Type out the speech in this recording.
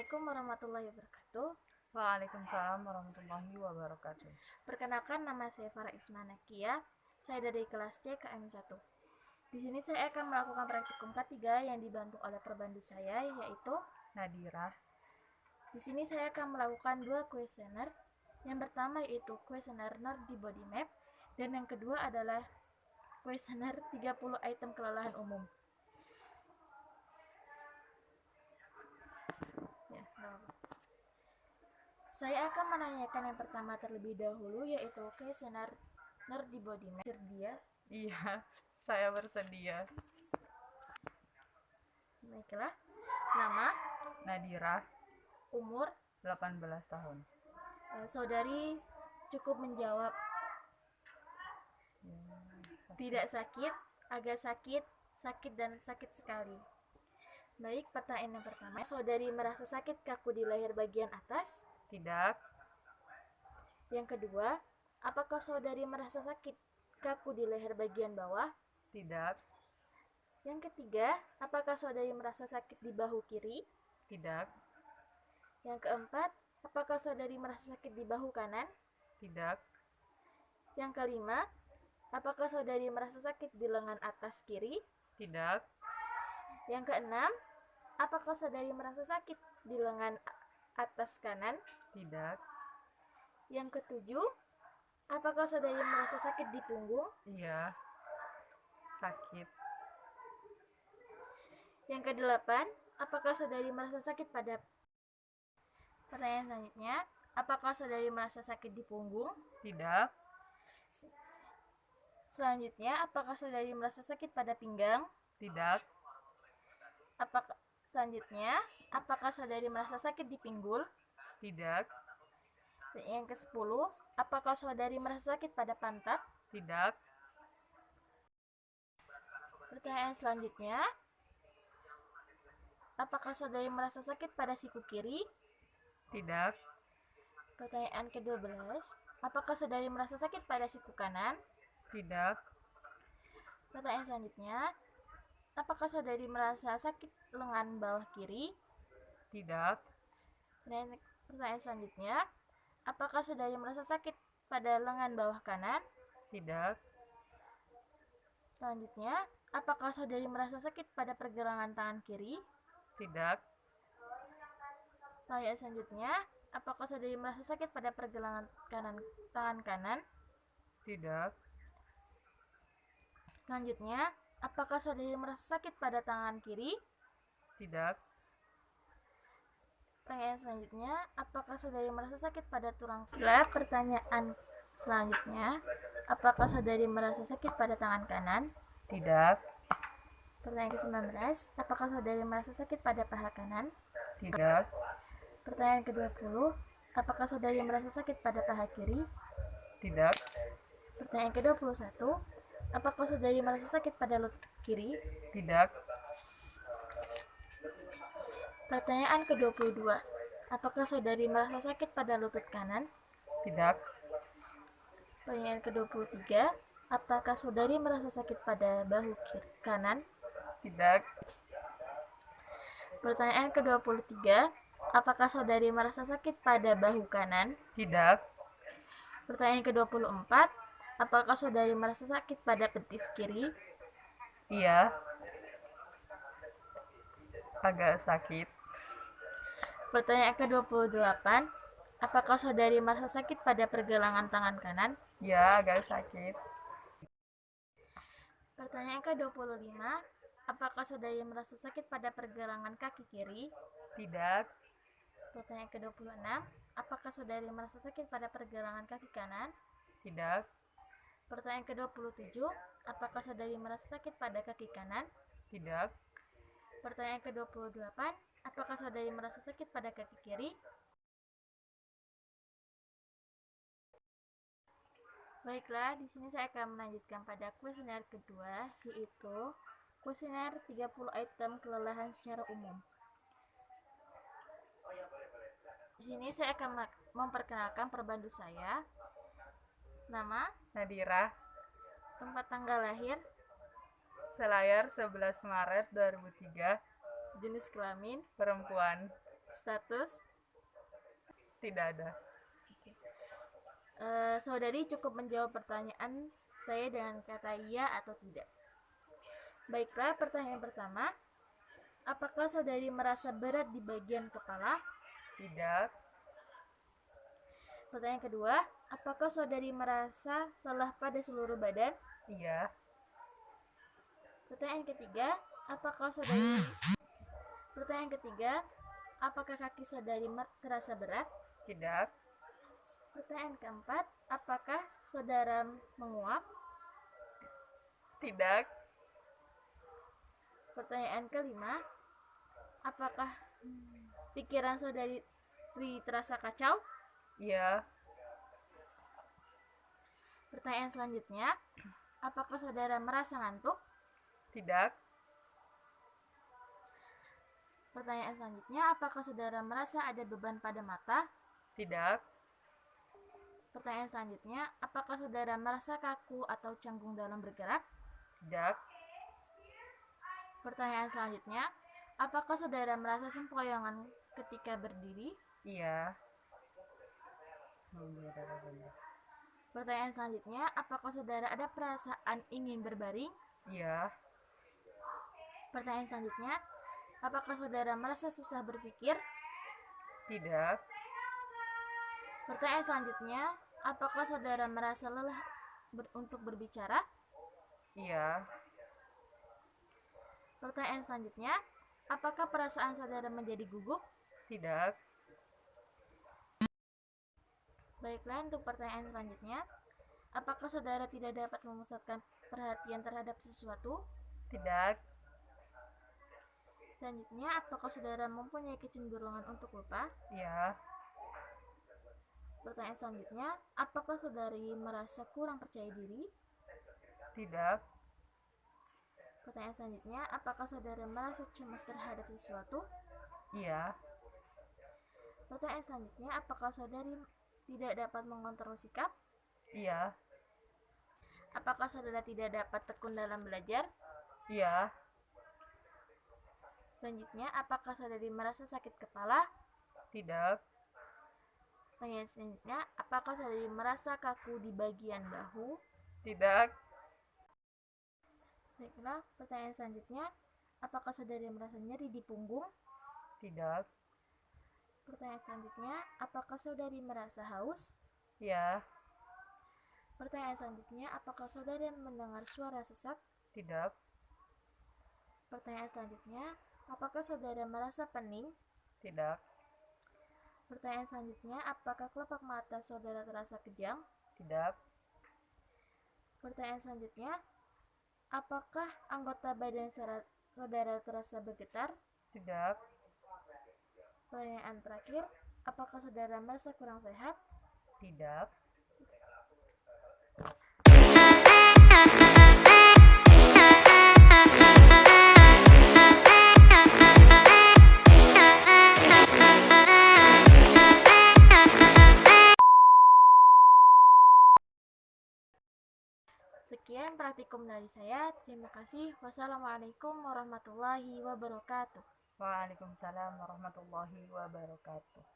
Assalamualaikum warahmatullahi wabarakatuh. Waalaikumsalam warahmatullahi wabarakatuh. Perkenalkan, nama saya Farah Ismanakia. Saya dari kelas C KM1. Di sini saya akan melakukan praktikum K3 yang dibantu oleh perbandu saya, yaitu Nadira. di sini saya akan melakukan 2 kuesioner. Yang pertama yaitu kuesioner Nordi Body Map, dan yang kedua adalah kuesioner 30 item kelelahan umum. Saya akan menanyakan yang pertama terlebih dahulu, yaitu kuesioner Nordi Body Map. Bersedia? Iya, saya bersedia. Baiklah. Nama, Nadira, umur, 18 tahun. saudari cukup menjawab tidak sakit, agak sakit, sakit dan sakit sekali. Baik, pertanyaan yang pertama, saudari merasa sakit kaku di leher bagian atas? Tidak, Yang kedua, apakah saudari merasa sakit kaku di leher bagian bawah? tidak, Yang ketiga, apakah saudari merasa sakit di bahu kiri? tidak, Yang keempat, apakah saudari merasa sakit di bahu kanan? tidak, Yang kelima, apakah saudari merasa sakit di lengan atas kiri? tidak, Yang keenam, apakah saudari merasa sakit di lengan atas kanan? tidak, Yang ketujuh, apakah saudari merasa sakit di punggung? iya, sakit, Yang kedelapan, apakah saudari merasa sakit pada... Pertanyaan selanjutnya, apakah saudari merasa sakit di punggung? tidak, Selanjutnya, apakah saudari merasa sakit pada pinggang? tidak, Selanjutnya, apakah saudari merasa sakit di pinggul? tidak, Dan yang ke-10, apakah saudari merasa sakit pada pantat? tidak, Pertanyaan selanjutnya, apakah saudari merasa sakit pada siku kiri? tidak, Pertanyaan ke-12, apakah saudari merasa sakit pada siku kanan? tidak, Pertanyaan selanjutnya, apakah saudari merasa sakit lengan bawah kiri? tidak, Pertanyaan selanjutnya, apakah saudari merasa sakit pada lengan bawah kanan? tidak, Selanjutnya, apakah saudari merasa sakit pada pergelangan tangan kiri? tidak, Pertanyaan selanjutnya, apakah saudari merasa sakit pada pergelangan tangan kanan? tidak, Selanjutnya, apakah saudari merasa sakit pada tangan kiri? tidak, Pertanyaan selanjutnya, apakah saudari merasa sakit pada tulang kepala? Pertanyaan selanjutnya, apakah saudari merasa sakit pada tangan kanan? tidak, Pertanyaan ke-19, apakah saudari merasa sakit pada paha kanan? tidak, Pertanyaan ke-20, apakah saudari merasa sakit pada paha kiri? tidak, Pertanyaan ke-21, apakah saudari merasa sakit pada lutut kiri? tidak, Pertanyaan ke-22, apakah saudari merasa sakit pada lutut kanan? tidak, Pertanyaan ke-23, apakah saudari merasa sakit pada bahu kanan? tidak, Pertanyaan ke-23, apakah saudari merasa sakit pada bahu kanan? tidak, Pertanyaan ke-24, apakah saudari merasa sakit pada betis kiri? iya, agak sakit, Pertanyaan ke-28, apakah saudari merasa sakit pada pergelangan tangan kanan? ya agak sakit, Pertanyaan ke-25, apakah saudari merasa sakit pada pergelangan kaki kiri? tidak, Pertanyaan ke-26, apakah saudari merasa sakit pada pergelangan kaki kanan? tidak, Pertanyaan ke-27, apakah saudari merasa sakit pada kaki kanan? tidak, Pertanyaan ke-28, apakah saudari merasa sakit pada kaki kiri? Baiklah, di sini saya akan melanjutkan pada kuesioner kedua, yaitu kuesioner 30 item kelelahan secara umum. Di sini saya akan memperkenalkan perbandu saya. Nama, Nadira, tempat tanggal lahir, Selayar 11 Maret 2003, jenis kelamin, perempuan, status? Tidak ada. Saudari cukup menjawab pertanyaan saya dengan kata iya atau tidak. Baiklah, pertanyaan pertama. Apakah saudari merasa berat di bagian kepala? Tidak. Pertanyaan kedua. Apakah saudari merasa lelah pada seluruh badan? Iya. Pertanyaan ketiga. Pertanyaan ketiga. Apakah kaki saudari terasa berat? Tidak. Pertanyaan keempat. Apakah saudara menguap? Tidak. Pertanyaan kelima. Apakah pikiran saudari terasa kacau? Iya. Pertanyaan selanjutnya. Apakah saudara merasa ngantuk? Tidak. Pertanyaan selanjutnya. Apakah saudara merasa ada beban pada mata? Tidak. Pertanyaan selanjutnya. Apakah saudara merasa kaku atau canggung dalam bergerak? Tidak. Pertanyaan selanjutnya. Apakah saudara merasa sempoyongan ketika berdiri? Iya. Pertanyaan selanjutnya. Apakah saudara ada perasaan ingin berbaring? Iya. Pertanyaan selanjutnya. Apakah saudara merasa susah berpikir? Tidak. Pertanyaan selanjutnya. Apakah saudara merasa lelah untuk berbicara? Iya. Pertanyaan selanjutnya. Apakah perasaan saudara menjadi gugup? Tidak. Baiklah, untuk pertanyaan selanjutnya. Apakah saudara tidak dapat memusatkan perhatian terhadap sesuatu? Tidak. Selanjutnya, apakah saudara mempunyai kecenderungan untuk lupa? Iya. Pertanyaan selanjutnya. Apakah saudari merasa kurang percaya diri? Tidak. Pertanyaan selanjutnya. Apakah saudara merasa cemas terhadap sesuatu? Iya. Pertanyaan selanjutnya. Apakah saudari tidak dapat mengontrol sikap? Iya. Apakah saudara tidak dapat tekun dalam belajar? Iya. Selanjutnya, apakah saudari merasa sakit kepala? Tidak. Pertanyaan selanjutnya, apakah saudari merasa kaku di bagian bahu? Tidak. Baiklah, pertanyaan selanjutnya, apakah saudari merasa nyeri di punggung? Tidak. Pertanyaan selanjutnya, apakah saudari merasa haus? Iya. Pertanyaan selanjutnya, apakah saudari mendengar suara sesak? Tidak. Pertanyaan selanjutnya, apakah saudara merasa pening? Tidak. Pertanyaan selanjutnya, apakah kelopak mata saudara terasa kejang? Tidak. Pertanyaan selanjutnya, apakah anggota badan saudara terasa bergetar? Tidak. Pertanyaan terakhir, apakah saudara merasa kurang sehat? Tidak. Sekian praktikum dari saya. Terima kasih. Wassalamualaikum warahmatullahi wabarakatuh. Waalaikumsalam warahmatullahi wabarakatuh.